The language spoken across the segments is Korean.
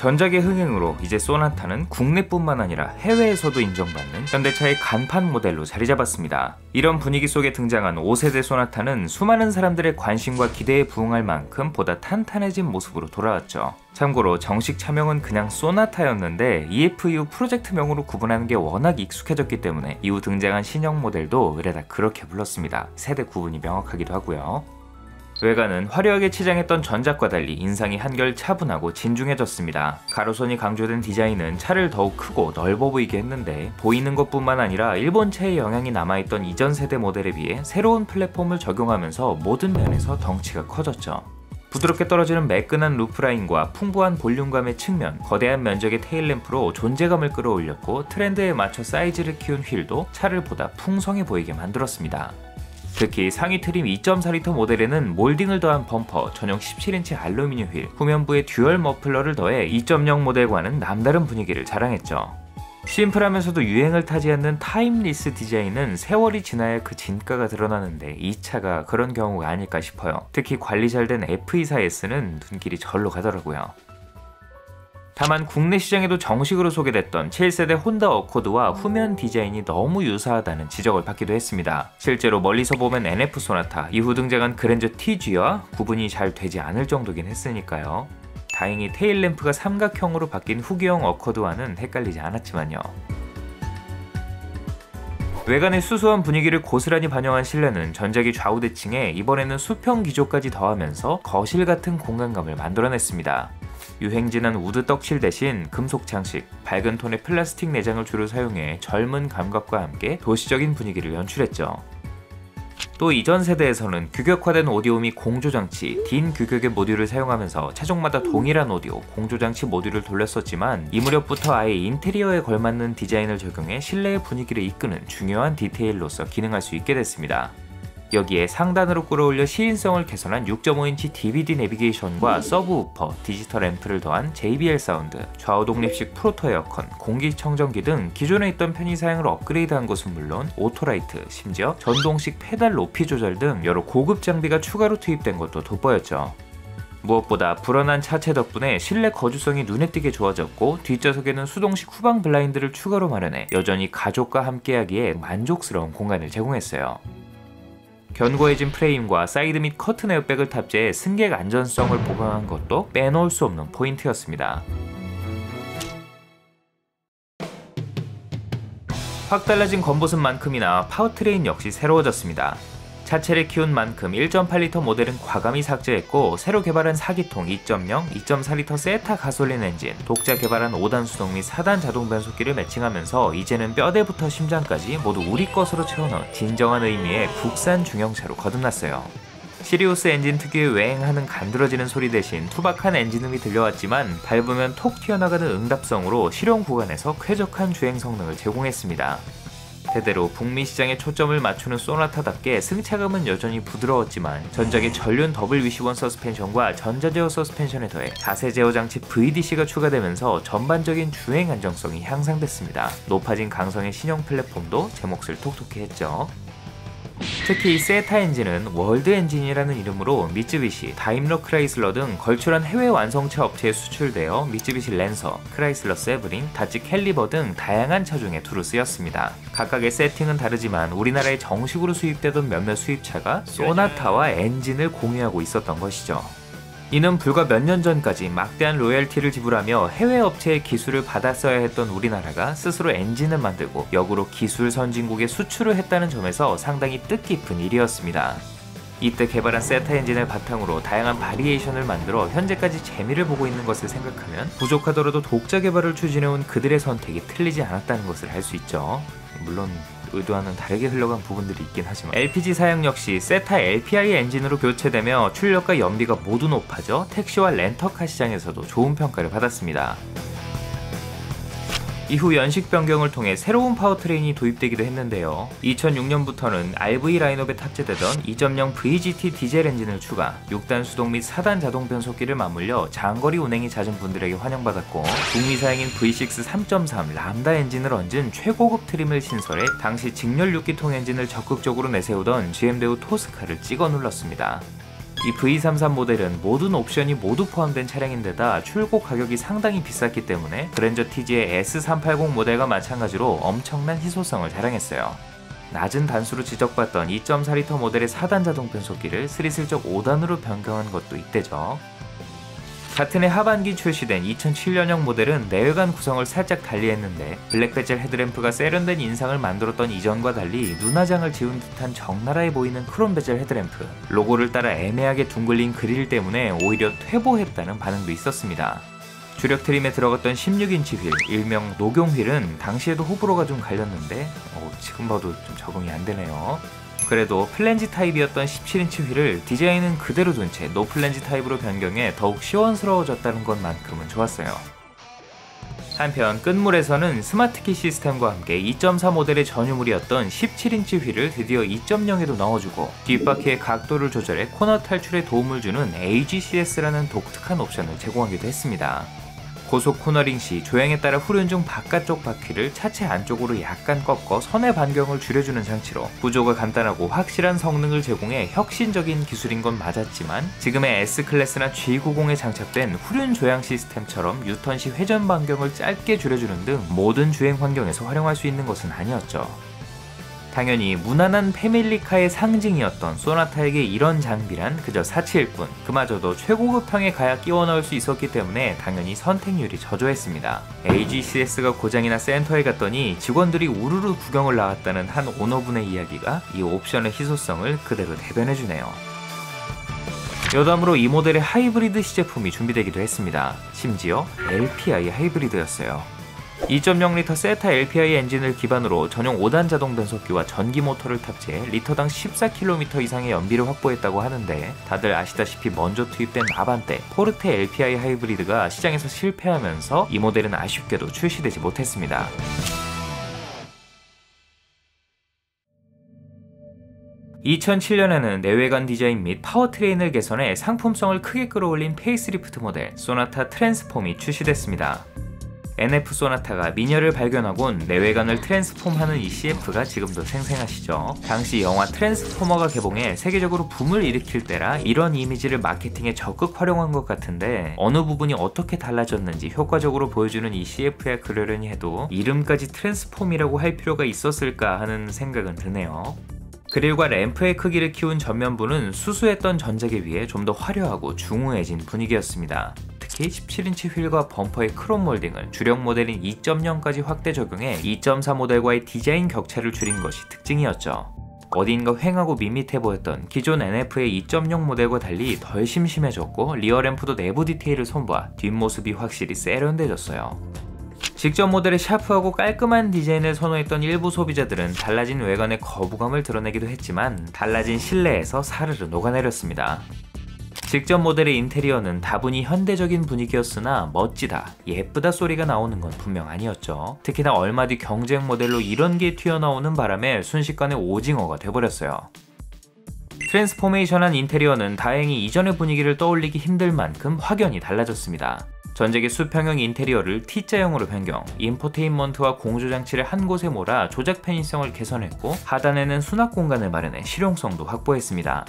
전작의 흥행으로 이제 소나타는 국내뿐만 아니라 해외에서도 인정받는 현대차의 간판 모델로 자리 잡았습니다. 이런 분위기 속에 등장한 5세대 소나타는 수많은 사람들의 관심과 기대에 부응할 만큼 보다 탄탄해진 모습으로 돌아왔죠. 참고로 정식 차명은 그냥 소나타였는데 EF 이후 프로젝트명으로 구분하는 게 워낙 익숙해졌기 때문에 이후 등장한 신형 모델도 의례다 그렇게 불렀습니다. 세대 구분이 명확하기도 하고요. 외관은 화려하게 치장했던 전작과 달리 인상이 한결 차분하고 진중해졌습니다. 가로선이 강조된 디자인은 차를 더욱 크고 넓어 보이게 했는데 보이는 것뿐만 아니라 일본차의 영향이 남아있던 이전 세대 모델에 비해 새로운 플랫폼을 적용하면서 모든 면에서 덩치가 커졌죠. 부드럽게 떨어지는 매끈한 루프라인과 풍부한 볼륨감의 측면, 거대한 면적의 테일램프로 존재감을 끌어올렸고 트렌드에 맞춰 사이즈를 키운 휠도 차를 보다 풍성해 보이게 만들었습니다. 특히 상위 트림 2.4L 모델에는 몰딩을 더한 범퍼, 전용 17인치 알루미늄 휠, 후면부에 듀얼 머플러를 더해 2.0 모델과는 남다른 분위기를 자랑했죠. 심플하면서도 유행을 타지 않는 타임리스 디자인은 세월이 지나야 그 진가가 드러나는데 이 차가 그런 경우가 아닐까 싶어요. 특히 관리 잘 된 F24S는 눈길이 절로 가더라고요. 다만 국내 시장에도 정식으로 소개됐던 7세대 혼다 어코드와 후면 디자인이 너무 유사하다는 지적을 받기도 했습니다. 실제로 멀리서 보면 NF 소나타, 이후 등장한 그랜저 TG와 구분이 잘 되지 않을 정도긴 했으니까요. 다행히 테일램프가 삼각형으로 바뀐 후기형 어코드와는 헷갈리지 않았지만요. 외관의 수수한 분위기를 고스란히 반영한 실내는 전작의 좌우 대칭에 이번에는 수평 기조까지 더하면서 거실 같은 공간감을 만들어냈습니다. 유행진한 우드 떡실 대신 금속 장식, 밝은 톤의 플라스틱 내장을 주로 사용해 젊은 감각과 함께 도시적인 분위기를 연출했죠. 또 이전 세대에서는 규격화된 오디오 및 공조장치, 딘 규격의 모듈을 사용하면서 차종마다 동일한 오디오, 공조장치 모듈을 돌렸었지만 이 무렵부터 아예 인테리어에 걸맞는 디자인을 적용해 실내의 분위기를 이끄는 중요한 디테일로서 기능할 수 있게 됐습니다. 여기에 상단으로 끌어올려 시인성을 개선한 6.5인치 DVD 내비게이션과 서브우퍼, 디지털 앰프를 더한 JBL 사운드, 좌우 독립식 프로토 에어컨, 공기청정기 등 기존에 있던 편의사양을 업그레이드한 것은 물론 오토라이트, 심지어 전동식 페달 높이 조절 등 여러 고급 장비가 추가로 투입된 것도 돋보였죠. 무엇보다 불어난 차체 덕분에 실내 거주성이 눈에 띄게 좋아졌고 뒷좌석에는 수동식 후방 블라인드를 추가로 마련해 여전히 가족과 함께하기에 만족스러운 공간을 제공했어요. 견고해진 프레임과 사이드 및 커튼 에어백을 탑재해 승객 안전성을 보강한 것도 빼놓을 수 없는 포인트였습니다. 확 달라진 겉모습만큼이나 파워트레인 역시 새로워졌습니다. 차체를 키운 만큼 1.8L 모델은 과감히 삭제했고 새로 개발한 4기통 2.0, 2.4L 세타 가솔린 엔진, 독자 개발한 5단 수동 및 4단 자동 변속기를 매칭하면서 이제는 뼈대부터 심장까지 모두 우리 것으로 채워넣은 진정한 의미의 국산 중형차로 거듭났어요. 시리우스 엔진 특유의 웽하는 간드러지는 소리 대신 투박한 엔진음이 들려왔지만 밟으면 톡 튀어나가는 응답성으로 실용 구간에서 쾌적한 주행 성능을 제공했습니다. 대대로 북미 시장에 초점을 맞추는 소나타답게 승차감은 여전히 부드러웠지만 전작의 전륜 더블 위시원 서스펜션과 전자제어 서스펜션에 더해 자세 제어 장치 VDC가 추가되면서 전반적인 주행 안정성이 향상됐습니다. 높아진 강성의 신형 플랫폼도 제 몫을 톡톡히 했죠. 특히 이 세타 엔진은 월드 엔진이라는 이름으로 미쯔비시, 다임러 크라이슬러 등 걸출한 해외 완성차 업체에 수출되어 미쯔비시 랜서, 크라이슬러 세브린, 다치 캘리버 등 다양한 차종에 두루 쓰였습니다. 각각의 세팅은 다르지만 우리나라에 정식으로 수입되던 몇몇 수입차가 소나타와 엔진을 공유하고 있었던 것이죠. 이는 불과 몇 년 전까지 막대한 로열티를 지불하며 해외 업체의 기술을 받았어야 했던 우리나라가 스스로 엔진을 만들고 역으로 기술 선진국에 수출을 했다는 점에서 상당히 뜻깊은 일이었습니다. 이때 개발한 세타 엔진을 바탕으로 다양한 바리에이션을 만들어 현재까지 재미를 보고 있는 것을 생각하면 부족하더라도 독자 개발을 추진해온 그들의 선택이 틀리지 않았다는 것을 알 수 있죠. 물론 의도와는 다르게 흘러간 부분들이 있긴 하지만 LPG 사양 역시 세타 LPI 엔진으로 교체되며 출력과 연비가 모두 높아져 택시와 렌터카 시장에서도 좋은 평가를 받았습니다. 이후 연식 변경을 통해 새로운 파워트레인이 도입되기도 했는데요. 2006년부터는 RV 라인업에 탑재되던 2.0 VGT 디젤 엔진을 추가, 6단 수동 및 4단 자동 변속기를 맞물려 장거리 운행이 잦은 분들에게 환영받았고 북미 사양인 V6 3.3 람다 엔진을 얹은 최고급 트림을 신설해 당시 직렬 6기통 엔진을 적극적으로 내세우던 GM대우 토스카를 찍어 눌렀습니다. 이 V33 모델은 모든 옵션이 모두 포함된 차량인데다 출고 가격이 상당히 비쌌기 때문에 그랜저 TG의 S380 모델과 마찬가지로 엄청난 희소성을 자랑했어요. 낮은 단수로 지적받던 2.4L 모델의 4단 자동 변속기를 스리슬쩍 5단으로 변경한 것도 이때죠. 같은 해 하반기 출시된 2007년형 모델은 내외관 구성을 살짝 달리했는데 블랙 베젤 헤드램프가 세련된 인상을 만들었던 이전과 달리 눈화장을 지운 듯한 적나라해 보이는 크롬 베젤 헤드램프, 로고를 따라 애매하게 둥글린 그릴 때문에 오히려 퇴보했다는 반응도 있었습니다. 주력 트림에 들어갔던 16인치 휠, 일명 녹용휠은 당시에도 호불호가 좀 갈렸는데 지금 봐도 좀 적응이 안 되네요. 그래도 플랜지 타입이었던 17인치 휠을 디자인은 그대로 둔 채 노플랜지 타입으로 변경해 더욱 시원스러워졌다는 것만큼은 좋았어요. 한편 끝물에서는 스마트키 시스템과 함께 2.4 모델의 전유물이었던 17인치 휠을 드디어 2.0에도 넣어주고 뒷바퀴의 각도를 조절해 코너 탈출에 도움을 주는 AGCS라는 독특한 옵션을 제공하기도 했습니다. 고속 코너링 시 조향에 따라 후륜 중 바깥쪽 바퀴를 차체 안쪽으로 약간 꺾어 선의 반경을 줄여주는 장치로 구조가 간단하고 확실한 성능을 제공해 혁신적인 기술인 건 맞았지만 지금의 S클래스나 G90에 장착된 후륜 조향 시스템처럼 유턴 시 회전 반경을 짧게 줄여주는 등 모든 주행 환경에서 활용할 수 있는 것은 아니었죠. 당연히 무난한 패밀리카의 상징이었던 소나타에게 이런 장비란 그저 사치일 뿐, 그마저도 최고급형에 가야 끼워 넣을 수 있었기 때문에 당연히 선택률이 저조했습니다. AGCS가 고장이나 센터에 갔더니 직원들이 우르르 구경을 나왔다는 한 오너분의 이야기가 이 옵션의 희소성을 그대로 대변해주네요. 여담으로 이 모델의 하이브리드 시제품이 준비되기도 했습니다. 심지어 LPI 하이브리드였어요. 2.0L 세타 LPI 엔진을 기반으로 전용 5단 자동 변속기와 전기 모터를 탑재해 리터당 14km 이상의 연비를 확보했다고 하는데 다들 아시다시피 먼저 투입된 아반떼, 포르테 LPI 하이브리드가 시장에서 실패하면서 이 모델은 아쉽게도 출시되지 못했습니다. (2007년에는) 내외관 디자인 및 파워트레인을 개선해 상품성을 크게 끌어올린 페이스리프트 모델 소나타 트랜스폼이 출시됐습니다. NF 소나타가 미녀를 발견하곤 내외관을 트랜스폼하는 이 CF가 지금도 생생하시죠. 당시 영화 트랜스포머가 개봉해 세계적으로 붐을 일으킬 때라 이런 이미지를 마케팅에 적극 활용한 것 같은데 어느 부분이 어떻게 달라졌는지 효과적으로 보여주는 이 CF야 그러려니 해도 이름까지 트랜스폼이라고 할 필요가 있었을까 하는 생각은 드네요. 그릴과 램프의 크기를 키운 전면부는 수수했던 전작에 비해 좀 더 화려하고 중후해진 분위기였습니다. 특히 17인치 휠과 범퍼의 크롬 몰딩을 주력 모델인 2.0까지 확대 적용해 2.4 모델과의 디자인 격차를 줄인 것이 특징이었죠. 어딘가 휑하고 밋밋해 보였던 기존 NF의 2.0 모델과 달리 덜 심심해졌고 리어 램프도 내부 디테일을 손봐 뒷모습이 확실히 세련돼졌어요. 직전 모델의 샤프하고 깔끔한 디자인을 선호했던 일부 소비자들은 달라진 외관에 거부감을 드러내기도 했지만 달라진 실내에서 사르르 녹아내렸습니다. 직전 모델의 인테리어는 다분히 현대적인 분위기였으나 멋지다, 예쁘다 소리가 나오는 건 분명 아니었죠. 특히나 얼마 뒤 경쟁 모델로 이런 게 튀어나오는 바람에 순식간에 오징어가 돼버렸어요. 트랜스포메이션한 인테리어는 다행히 이전의 분위기를 떠올리기 힘들 만큼 확연히 달라졌습니다. 전작의 수평형 인테리어를 T자형으로 변경, 인포테인먼트와 공조장치를 한 곳에 몰아 조작 편의성을 개선했고 하단에는 수납 공간을 마련해 실용성도 확보했습니다.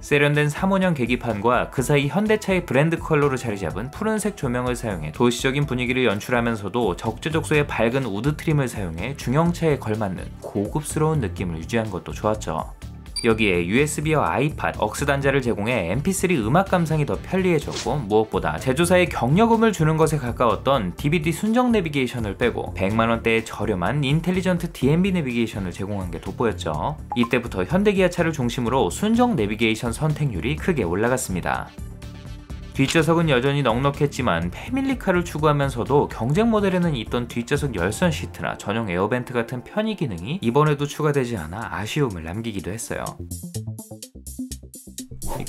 세련된 3원형 계기판과 그 사이 현대차의 브랜드 컬러로 자리잡은 푸른색 조명을 사용해 도시적인 분위기를 연출하면서도 적재적소의 밝은 우드 트림을 사용해 중형차에 걸맞는 고급스러운 느낌을 유지한 것도 좋았죠. 여기에 USB와 아이팟, 억스 단자를 제공해 MP3 음악 감상이 더 편리해졌고 무엇보다 제조사에 경력음을 주는 것에 가까웠던 DVD 순정 내비게이션을 빼고 100만원대의 저렴한 인텔리전트 DMB 내비게이션을 제공한 게 돋보였죠. 이때부터 현대기아차를 중심으로 순정 내비게이션 선택률이 크게 올라갔습니다. 뒷좌석은 여전히 넉넉했지만 패밀리카를 추구하면서도 경쟁 모델에는 있던 뒷좌석 열선 시트나 전용 에어벤트 같은 편의 기능이 이번에도 추가되지 않아 아쉬움을 남기기도 했어요.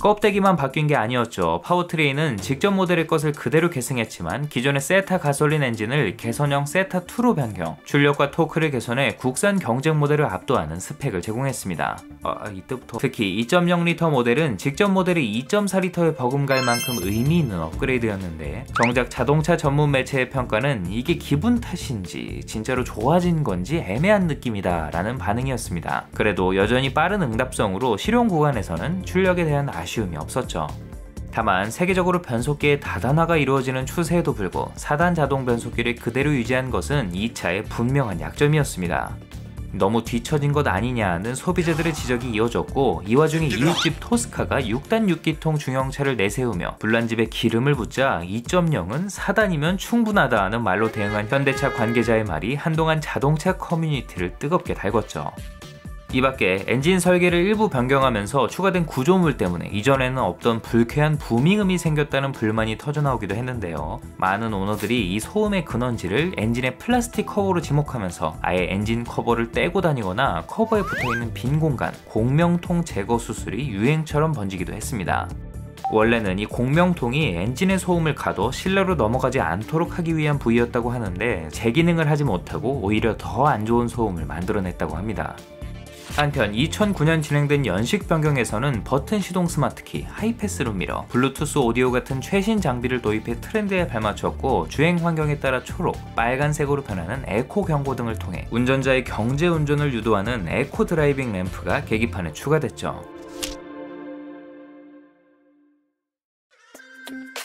껍데기만 바뀐 게 아니었죠. 파워트레인은 직전 모델의 것을 그대로 계승했지만 기존의 세타 가솔린 엔진을 개선형 세타2로 변경, 출력과 토크를 개선해 국산 경쟁 모델을 압도하는 스펙을 제공했습니다. 이때부터 특히 2.0L 모델은 직전 모델이 2.4L에 버금갈 만큼 의미 있는 업그레이드였는데 정작 자동차 전문 매체의 평가는 이게 기분 탓인지 진짜로 좋아진 건지 애매한 느낌이다 라는 반응이었습니다. 그래도 여전히 빠른 응답성으로 실용 구간에서는 출력에 대한 아쉬움이 없었죠. 다만 세계적으로 변속기의 다단화가 이루어지는 추세에도 불구 4단 자동 변속기를 그대로 유지한 것은 이 차의 분명한 약점이었습니다. 너무 뒤처진 것 아니냐는 소비자들의 지적이 이어졌고, 이 와중에 이웃집 토스카가 6단 6기통 중형차를 내세우며 불난집에 기름을 붓자 2.0은 4단이면 충분하다는 말로 대응한 현대차 관계자의 말이 한동안 자동차 커뮤니티를 뜨겁게 달궜죠. 이 밖에 엔진 설계를 일부 변경하면서 추가된 구조물 때문에 이전에는 없던 불쾌한 부밍음이 생겼다는 불만이 터져나오기도 했는데요. 많은 오너들이 이 소음의 근원지를 엔진의 플라스틱 커버로 지목하면서 아예 엔진 커버를 떼고 다니거나 커버에 붙어있는 빈 공간, 공명통 제거 수술이 유행처럼 번지기도 했습니다. 원래는 이 공명통이 엔진의 소음을 가둬 실내로 넘어가지 않도록 하기 위한 부위였다고 하는데, 제 기능을 하지 못하고 오히려 더 안 좋은 소음을 만들어냈다고 합니다. 한편 2009년 진행된 연식 변경에서는 버튼 시동 스마트키, 하이패스 룸미러, 블루투스 오디오 같은 최신 장비를 도입해 트렌드에 발맞췄고, 주행 환경에 따라 초록, 빨간색으로 변하는 에코 경고 등을 통해 운전자의 경제 운전을 유도하는 에코 드라이빙 램프가 계기판에 추가됐죠.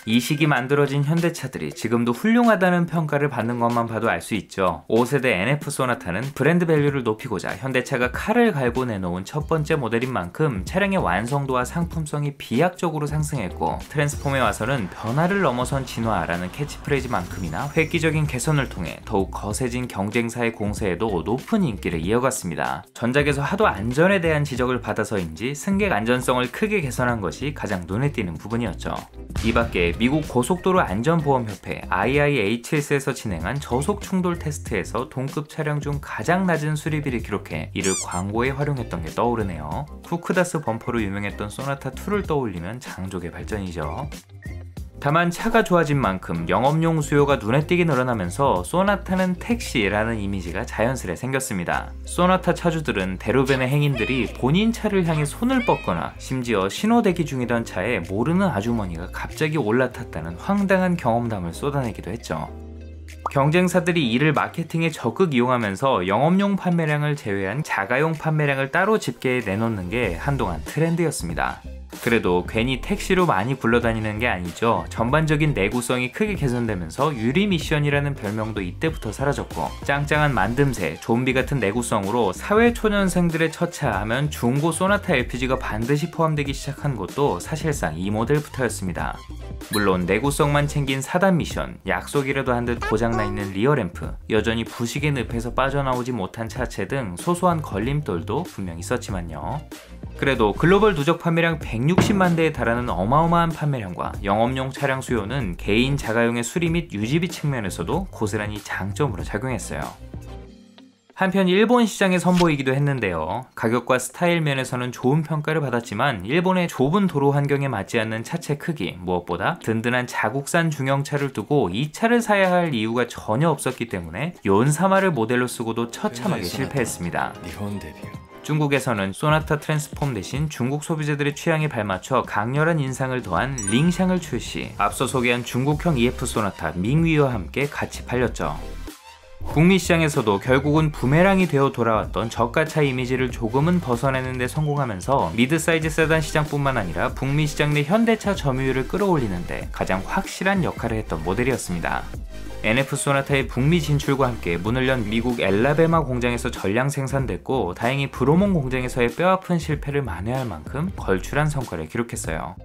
이 시기 만들어진 현대차들이 지금도 훌륭하다는 평가를 받는 것만 봐도 알 수 있죠. 5세대 NF 소나타는 브랜드 밸류를 높이고자 현대차가 칼을 갈고 내놓은 첫 번째 모델인 만큼 차량의 완성도와 상품성이 비약적으로 상승했고, 트랜스폼에 와서는 변화를 넘어선 진화라는 캐치프레이즈만큼이나 획기적인 개선을 통해 더욱 거세진 경쟁사의 공세에도 높은 인기를 이어갔습니다. 전작에서 하도 안전에 대한 지적을 받아서인지 승객 안전성을 크게 개선한 것이 가장 눈에 띄는 부분이었죠. 이 밖에 미국 고속도로 안전보험협회 IIHS에서 진행한 저속 충돌 테스트에서 동급 차량 중 가장 낮은 수리비를 기록해 이를 광고에 활용했던 게 떠오르네요. 쿠크다스 범퍼로 유명했던 소나타2를 떠올리면 장족의 발전이죠. 다만 차가 좋아진 만큼 영업용 수요가 눈에 띄게 늘어나면서 소나타는 택시라는 이미지가 자연스레 생겼습니다. 소나타 차주들은 대로변의 행인들이 본인 차를 향해 손을 뻗거나 심지어 신호대기 중이던 차에 모르는 아주머니가 갑자기 올라탔다는 황당한 경험담을 쏟아내기도 했죠. 경쟁사들이 이를 마케팅에 적극 이용하면서 영업용 판매량을 제외한 자가용 판매량을 따로 집계해 내놓는 게 한동안 트렌드였습니다. 그래도 괜히 택시로 많이 굴러다니는 게 아니죠. 전반적인 내구성이 크게 개선되면서 유리 미션이라는 별명도 이때부터 사라졌고, 짱짱한 만듦새, 좀비 같은 내구성으로 사회초년생들의 처차하면 중고 소나타 LPG가 반드시 포함되기 시작한 것도 사실상 이 모델부터였습니다. 물론 내구성만 챙긴 4단 미션, 약속이라도 한 듯 고장나 있는 리어램프, 여전히 부식의 늪에서 빠져나오지 못한 차체 등 소소한 걸림돌도 분명 있었지만요. 그래도 글로벌 누적 판매량 160만 대에 달하는 어마어마한 판매량과 영업용 차량 수요는 개인 자가용의 수리 및 유지비 측면에서도 고스란히 장점으로 작용했어요. 한편 일본 시장에 선보이기도 했는데요. 가격과 스타일 면에서는 좋은 평가를 받았지만 일본의 좁은 도로 환경에 맞지 않는 차체 크기, 무엇보다 든든한 자국산 중형차를 두고 이 차를 사야 할 이유가 전혀 없었기 때문에 욘사마를 모델로 쓰고도 처참하게 실패했습니다. 중국에서는 소나타 트랜스폼 대신 중국 소비자들의 취향에 발맞춰 강렬한 인상을 더한 링샹을 출시, 앞서 소개한 중국형 EF 소나타 밍위와 함께 같이 팔렸죠. 북미 시장에서도 결국은 부메랑이 되어 돌아왔던 저가차 이미지를 조금은 벗어내는 데 성공하면서 미드사이즈 세단 시장뿐만 아니라 북미 시장 내 현대차 점유율을 끌어올리는 데 가장 확실한 역할을 했던 모델이었습니다. NF 소나타의 북미 진출과 함께 문을 연 미국 엘라베마 공장에서 전량 생산됐고, 다행히 브로몬 공장에서의 뼈아픈 실패를 만회할 만큼 걸출한 성과를 기록했어요.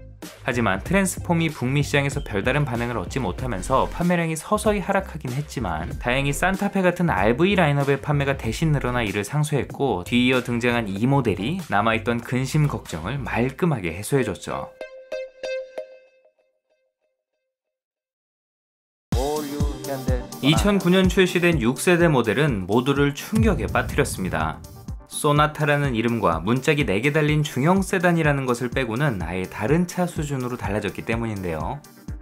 하지만 트랜스폼이 북미 시장에서 별다른 반응을 얻지 못하면서 판매량이 서서히 하락하긴 했지만, 다행히 산타페 같은 RV 라인업의 판매가 대신 늘어나 이를 상쇄했고, 뒤이어 등장한 이 모델이 남아있던 근심 걱정을 말끔하게 해소해줬죠. 2009년 출시된 6세대 모델은 모두를 충격에 빠뜨렸습니다. 소나타라는 이름과 문짝이 4개 달린 중형 세단이라는 것을 빼고는 아예 다른 차 수준으로 달라졌기 때문인데요.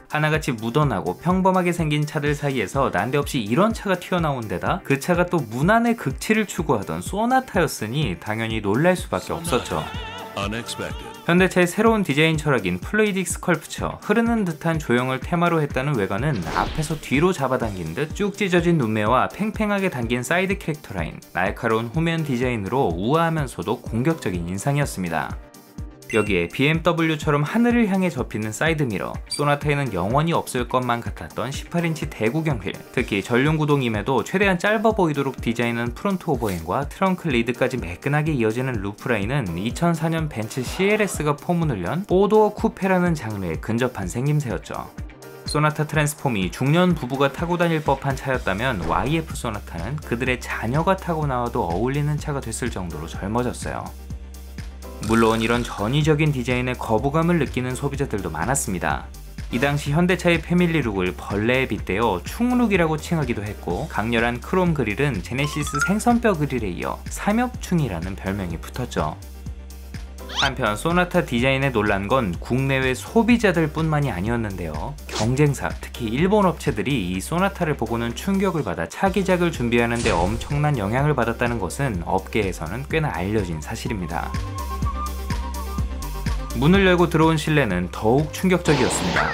하나같이 묻어나고 평범하게 생긴 차들 사이에서 난데없이 이런 차가 튀어나온 데다 그 차가 또 무난의 극치를 추구하던 소나타였으니 당연히 놀랄 수밖에 없었죠. 현대차의 새로운 디자인 철학인 플루이딕 스컬프처, 흐르는 듯한 조형을 테마로 했다는 외관은 앞에서 뒤로 잡아당긴 듯 쭉 찢어진 눈매와 팽팽하게 당긴 사이드 캐릭터 라인, 날카로운 후면 디자인으로 우아하면서도 공격적인 인상이었습니다. 여기에 BMW처럼 하늘을 향해 접히는 사이드미러, 소나타에는 영원히 없을 것만 같았던 18인치 대구경 휠, 특히 전륜구동임에도 최대한 짧아 보이도록 디자인한 프론트 오버행과 트렁크 리드까지 매끈하게 이어지는 루프라인은 2004년 벤츠 CLS가 포문을 연 4도어 쿠페라는 장르에 근접한 생김새였죠. 소나타 트랜스폼이 중년 부부가 타고 다닐 법한 차였다면 YF 소나타는 그들의 자녀가 타고 나와도 어울리는 차가 됐을 정도로 젊어졌어요. 물론 이런 전위적인 디자인에 거부감을 느끼는 소비자들도 많았습니다. 이 당시 현대차의 패밀리룩을 벌레에 빗대어 충룩이라고 칭하기도 했고, 강렬한 크롬 그릴은 제네시스 생선뼈 그릴에 이어 삼엽충이라는 별명이 붙었죠. 한편 소나타 디자인에 놀란 건 국내외 소비자들 뿐만이 아니었는데요. 경쟁사, 특히 일본 업체들이 이 소나타를 보고는 충격을 받아 차기작을 준비하는 데 엄청난 영향을 받았다는 것은 업계에서는 꽤나 알려진 사실입니다. 문을 열고 들어온 실내는 더욱 충격적이었습니다.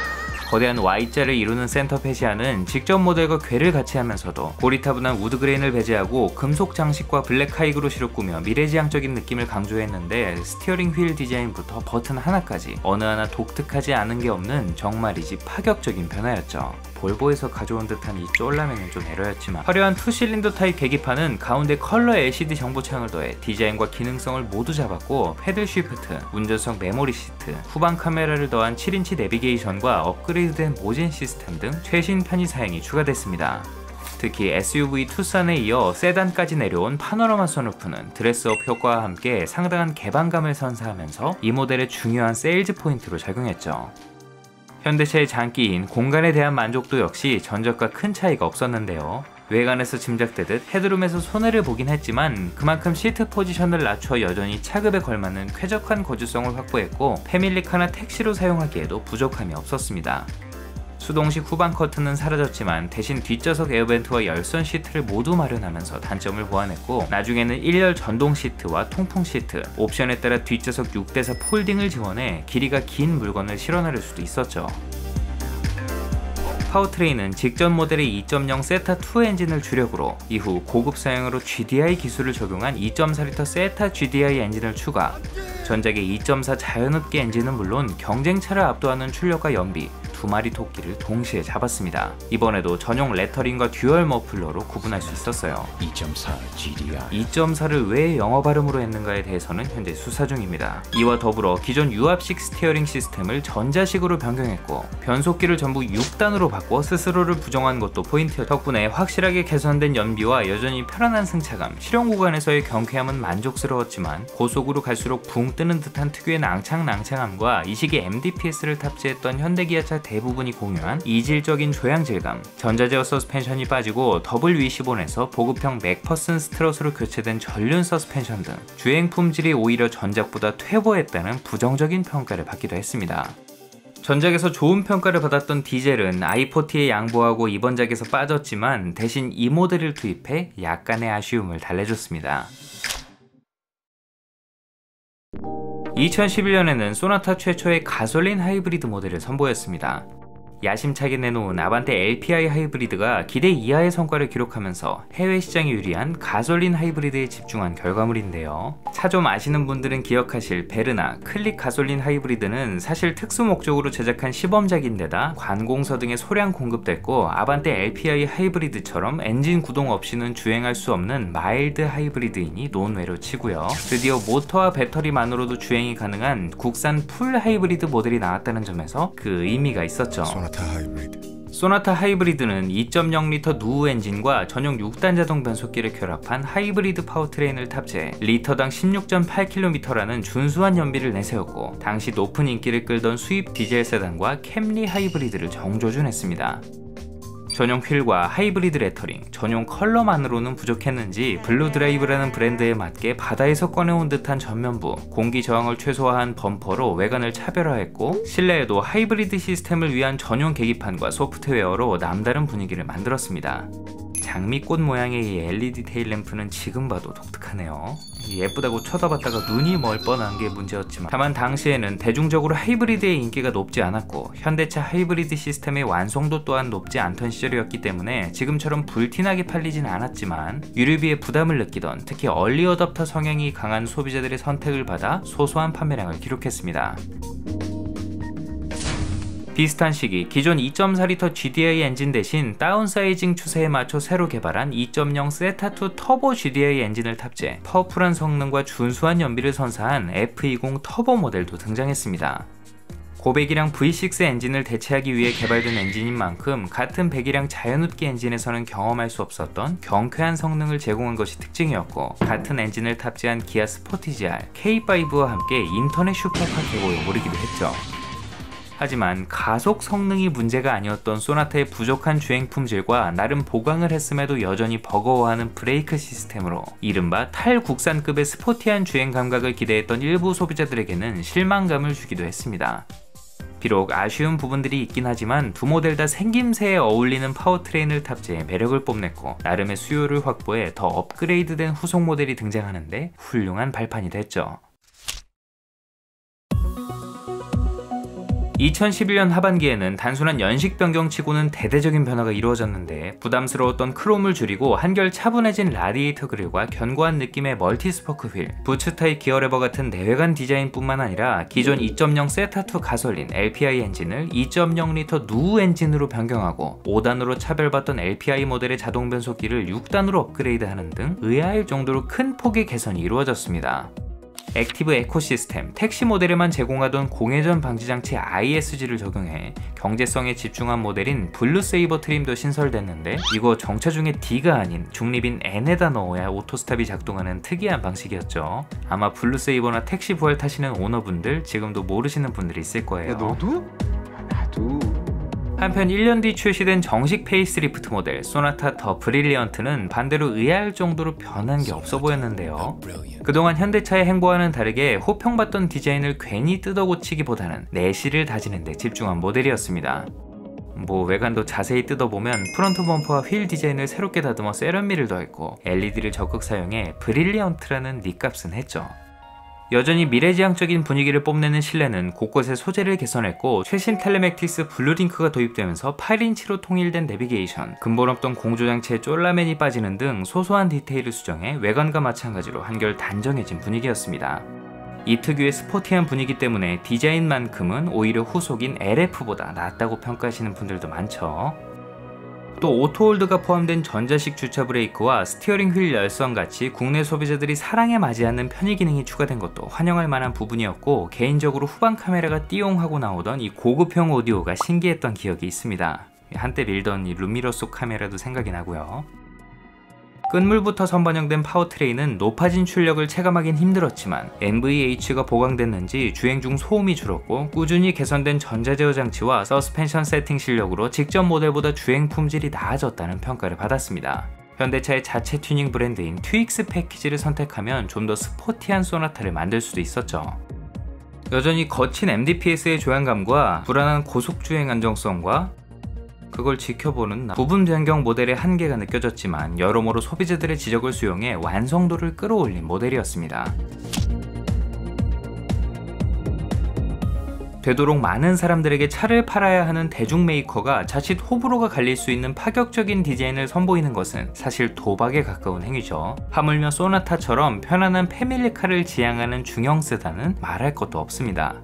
거대한 Y자를 이루는 센터 페시아는 직접 모델과 궤를 같이 하면서도 고리타분한 우드그레인을 배제하고 금속 장식과 블랙 하이그로시로 꾸며 미래지향적인 느낌을 강조했는데, 스티어링 휠 디자인부터 버튼 하나까지 어느 하나 독특하지 않은 게 없는 정말이지 파격적인 변화였죠. 볼보에서 가져온 듯한 이 쫄라맨은 좀 에러였지만, 화려한 2실린더 타입 계기판은 가운데 컬러 LCD 정보창을 더해 디자인과 기능성을 모두 잡았고, 패들 쉬프트, 운전석 메모리 시트, 후방 카메라를 더한 7인치 내비게이션과 업그레이드된 모진 시스템 등 최신 편의 사양이 추가됐습니다. 특히 SUV 투싼에 이어 세단까지 내려온 파노라마 선루프는 드레스업 효과와 함께 상당한 개방감을 선사하면서 이 모델의 중요한 세일즈 포인트로 작용했죠. 현대차의 장기인 공간에 대한 만족도 역시 전작과 큰 차이가 없었는데요. 외관에서 짐작되듯 헤드룸에서 손해를 보긴 했지만 그만큼 시트 포지션을 낮춰 여전히 차급에 걸맞는 쾌적한 거주성을 확보했고, 패밀리카나 택시로 사용하기에도 부족함이 없었습니다. 수동식 후방 커튼은 사라졌지만 대신 뒷좌석 에어벤트와 열선 시트를 모두 마련하면서 단점을 보완했고, 나중에는 1열 전동 시트와 통풍 시트, 옵션에 따라 뒷좌석 6대4 폴딩을 지원해 길이가 긴 물건을 실어 나를 수도 있었죠. 파워트레인은 직전 모델의 2.0 세타2 엔진을 주력으로, 이후 고급 사양으로 GDI 기술을 적용한 2.4L 세타 GDI 엔진을 추가, 전작의 2.4 자연흡기 엔진은 물론 경쟁차를 압도하는 출력과 연비, 두 마리 토끼를 동시에 잡았습니다. 이번에도 전용 레터링과 듀얼 머플러로 구분할 수 있었어요. 2.4 GDI 2.4를 왜 영어 발음으로 했는가에 대해서는 현재 수사 중입니다. 이와 더불어 기존 유압식 스티어링 시스템을 전자식으로 변경했고, 변속기를 전부 6단으로 바꿔 스스로를 부정한 것도 포인트 덕분에 확실하게 개선된 연비와 여전히 편안한 승차감, 실용 구간에서의 경쾌함은 만족스러웠지만, 고속으로 갈수록 붕 뜨는 듯한 특유의 낭창낭창함과 이 시기 MDPS를 탑재했던 현대기아차 대부분이 공유한 이질적인 조향질감, 전자제어 서스펜션이 빠지고 더블 위시본에서 보급형 맥퍼슨 스트럿으로 교체된 전륜 서스펜션 등 주행 품질이 오히려 전작보다 퇴보했다는 부정적인 평가를 받기도 했습니다. 전작에서 좋은 평가를 받았던 디젤은 i40에 양보하고 이번 작에서 빠졌지만, 대신 이 모델을 투입해 약간의 아쉬움을 달래줬습니다. 2011년에는 소나타 최초의 가솔린 하이브리드 모델을 선보였습니다. 야심차게 내놓은 아반떼 LPI 하이브리드가 기대 이하의 성과를 기록하면서 해외 시장에 유리한 가솔린 하이브리드에 집중한 결과물인데요. 차 좀 아시는 분들은 기억하실 베르나, 클릭 가솔린 하이브리드는 사실 특수 목적으로 제작한 시범작인데다 관공서 등에 소량 공급됐고, 아반떼 LPI 하이브리드처럼 엔진 구동 없이는 주행할 수 없는 마일드 하이브리드이니 논외로 치고요. 드디어 모터와 배터리만으로도 주행이 가능한 국산 풀 하이브리드 모델이 나왔다는 점에서 그 의미가 있었죠. 소나타 하이브리드는 2.0L 누우 엔진과 전용 6단 자동 변속기를 결합한 하이브리드 파워트레인을 탑재해 리터당 16.8km라는 준수한 연비를 내세웠고, 당시 높은 인기를 끌던 수입 디젤 세단과 캠리 하이브리드를 정조준했습니다. 전용 휠과 하이브리드 레터링, 전용 컬러만으로는 부족했는지 블루드라이브라는 브랜드에 맞게 바다에서 꺼내온 듯한 전면부, 공기 저항을 최소화한 범퍼로 외관을 차별화했고, 실내에도 하이브리드 시스템을 위한 전용 계기판과 소프트웨어로 남다른 분위기를 만들었습니다. 장미꽃 모양의 이 LED 테일 램프는 지금 봐도 독특하네요. 예쁘다고 쳐다봤다가 눈이 멀 뻔한 게 문제였지만, 다만 당시에는 대중적으로 하이브리드의 인기가 높지 않았고 현대차 하이브리드 시스템의 완성도 또한 높지 않던 시절이었기 때문에 지금처럼 불티나게 팔리진 않았지만 유류비에 부담을 느끼던 특히 얼리 어답터 성향이 강한 소비자들의 선택을 받아 소소한 판매량을 기록했습니다. 비슷한 시기 기존 2.4L GDI 엔진 대신 다운사이징 추세에 맞춰 새로 개발한 2.0 세타2 터보 GDI 엔진을 탑재, 파워풀한 성능과 준수한 연비를 선사한 F20 터보 모델도 등장했습니다. 고배기량 V6 엔진을 대체하기 위해 개발된 엔진인 만큼 같은 배기량 자연흡기 엔진에서는 경험할 수 없었던 경쾌한 성능을 제공한 것이 특징이었고, 같은 엔진을 탑재한 기아 스포티지 R, K5와 함께 인터넷 슈퍼카 계보에 오르기도 했죠. 하지만 가속 성능이 문제가 아니었던 소나타의 부족한 주행 품질과 나름 보강을 했음에도 여전히 버거워하는 브레이크 시스템으로 이른바 탈국산급의 스포티한 주행 감각을 기대했던 일부 소비자들에게는 실망감을 주기도 했습니다. 비록 아쉬운 부분들이 있긴 하지만 두 모델 다 생김새에 어울리는 파워트레인을 탑재해 매력을 뽐냈고, 나름의 수요를 확보해 더 업그레이드된 후속 모델이 등장하는데 훌륭한 발판이 됐죠. 2011년 하반기에는 단순한 연식 변경치고는 대대적인 변화가 이루어졌는데, 부담스러웠던 크롬을 줄이고 한결 차분해진 라디에이터 그릴과 견고한 느낌의 멀티스포크 휠, 부츠 타입 기어레버 같은 내외관 디자인뿐만 아니라 기존 2.0 세타2 가솔린 LPI 엔진을 2.0L 누우 엔진으로 변경하고 5단으로 차별받던 LPI 모델의 자동 변속기를 6단으로 업그레이드하는 등 의아할 정도로 큰 폭의 개선이 이루어졌습니다. 액티브 에코시스템, 택시 모델에만 제공하던 공회전 방지장치 ISG를 적용해 경제성에 집중한 모델인 블루세이버 트림도 신설됐는데, 이거 정차 중에 D가 아닌 중립인 N에다 넣어야 오토스탑이 작동하는 특이한 방식이었죠. 아마 블루세이버나 택시 부활 타시는 오너분들 지금도 모르시는 분들이 있을 거예요. 야, 너도? 나도. 한편 1년 뒤 출시된 정식 페이스리프트 모델 소나타 더 브릴리언트는 반대로 의아할 정도로 변한 게 없어 보였는데요. 그동안 현대차의 행보와는 다르게 호평받던 디자인을 괜히 뜯어고치기보다는 내실을 다지는 데 집중한 모델이었습니다. 외관도 자세히 뜯어보면 프론트 범퍼와 휠 디자인을 새롭게 다듬어 세련미를 더했고 LED를 적극 사용해 브릴리언트라는 닉값은 했죠. 여전히 미래지향적인 분위기를 뽐내는 실내는 곳곳에 소재를 개선했고, 최신 텔레맥틱스 블루링크가 도입되면서 8인치로 통일된 내비게이션, 근본 없던 공조장치에 쫄라맨이 빠지는 등 소소한 디테일을 수정해 외관과 마찬가지로 한결 단정해진 분위기였습니다. 이 특유의 스포티한 분위기 때문에 디자인만큼은 오히려 후속인 LF보다 낫다고 평가하시는 분들도 많죠. 또 오토홀드가 포함된 전자식 주차 브레이크와 스티어링 휠 열선같이 국내 소비자들이 사랑에 맞이하는 편의 기능이 추가된 것도 환영할 만한 부분이었고, 개인적으로 후방 카메라가 띠용하고 나오던 이 고급형 오디오가 신기했던 기억이 있습니다. 한때 밀던 이 룸미러 속 카메라도 생각이 나고요. 끝물부터 선반영된 파워트레인은 높아진 출력을 체감하긴 힘들었지만 NVH가 보강됐는지 주행 중 소음이 줄었고, 꾸준히 개선된 전자제어 장치와 서스펜션 세팅 실력으로 직전 모델보다 주행 품질이 나아졌다는 평가를 받았습니다. 현대차의 자체 튜닝 브랜드인 튜익스 패키지를 선택하면 좀 더 스포티한 소나타를 만들 수도 있었죠. 여전히 거친 MDPS의 조향감과 불안한 고속주행 안정성과 그걸 지켜보는 부분 변경 모델의 한계가 느껴졌지만, 여러모로 소비자들의 지적을 수용해 완성도를 끌어올린 모델이었습니다. 되도록 많은 사람들에게 차를 팔아야 하는 대중 메이커가 자칫 호불호가 갈릴 수 있는 파격적인 디자인을 선보이는 것은 사실 도박에 가까운 행위죠. 하물며 소나타처럼 편안한 패밀리카를 지향하는 중형 세단은 말할 것도 없습니다.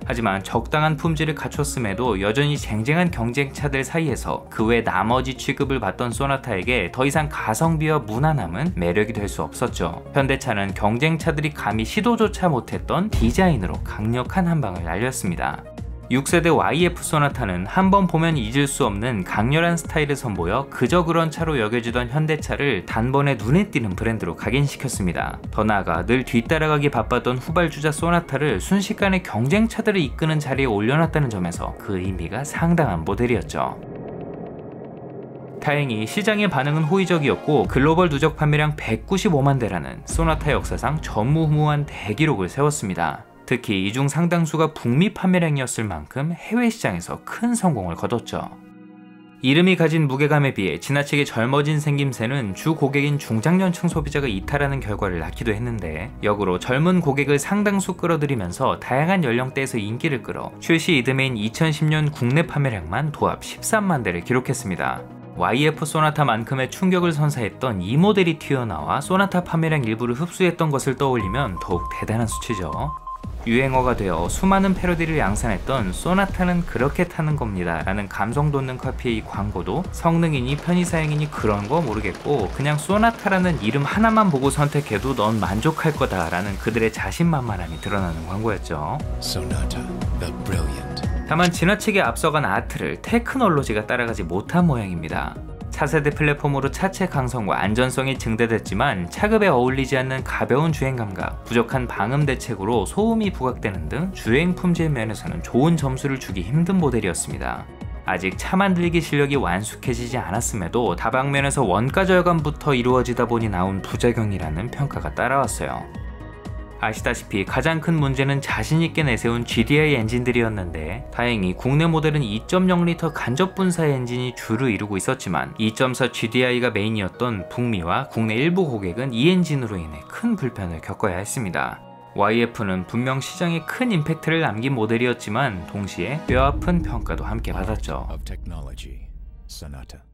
하지만 적당한 품질을 갖췄음에도 여전히 쟁쟁한 경쟁차들 사이에서 그 외 나머지 취급을 받던 소나타에게 더 이상 가성비와 무난함은 매력이 될 수 없었죠. 현대차는 경쟁차들이 감히 시도조차 못했던 디자인으로 강력한 한방을 날렸습니다. 6세대 YF 소나타는 한번 보면 잊을 수 없는 강렬한 스타일을 선보여 그저 그런 차로 여겨지던 현대차를 단번에 눈에 띄는 브랜드로 각인시켰습니다. 더 나아가 늘 뒤따라가기 바빴던 후발주자 소나타를 순식간에 경쟁차들을 이끄는 자리에 올려놨다는 점에서 그 의미가 상당한 모델이었죠. 다행히 시장의 반응은 호의적이었고 글로벌 누적 판매량 195만 대라는 소나타 역사상 전무후무한 대기록을 세웠습니다. 특히 이 중 상당수가 북미 판매량이었을 만큼 해외 시장에서 큰 성공을 거뒀죠. 이름이 가진 무게감에 비해 지나치게 젊어진 생김새는 주 고객인 중장년층 소비자가 이탈하는 결과를 낳기도 했는데, 역으로 젊은 고객을 상당수 끌어들이면서 다양한 연령대에서 인기를 끌어 출시 이듬해인 2010년 국내 판매량만 도합 13만 대를 기록했습니다. YF 소나타만큼의 충격을 선사했던 이 모델이 튀어나와 소나타 판매량 일부를 흡수했던 것을 떠올리면 더욱 대단한 수치죠. 유행어가 되어 수많은 패러디를 양산했던 소나타는 그렇게 타는 겁니다 라는 감성 돋는 커피의 이 광고도 성능이니 편의사양이니 그런 거 모르겠고 그냥 소나타라는 이름 하나만 보고 선택해도 넌 만족할 거다 라는 그들의 자신만만함이 드러나는 광고였죠. Sonata, the brilliant. 다만 지나치게 앞서간 아트를 테크놀로지가 따라가지 못한 모양입니다. 차세대 플랫폼으로 차체 강성과 안전성이 증대됐지만 차급에 어울리지 않는 가벼운 주행 감각, 부족한 방음 대책으로 소음이 부각되는 등 주행 품질 면에서는 좋은 점수를 주기 힘든 모델이었습니다. 아직 차 만들기 실력이 완숙해지지 않았음에도 다방면에서 원가 절감부터 이루어지다 보니 나온 부작용이라는 평가가 따라왔어요. 아시다시피 가장 큰 문제는 자신있게 내세운 GDI 엔진들이었는데, 다행히 국내 모델은 2.0L 간접 분사 엔진이 주를 이루고 있었지만 2.4 GDI가 메인이었던 북미와 국내 일부 고객은 이 엔진으로 인해 큰 불편을 겪어야 했습니다. YF는 분명 시장에 큰 임팩트를 남긴 모델이었지만 동시에 뼈아픈 평가도 함께 받았죠. Of technology, Sonata.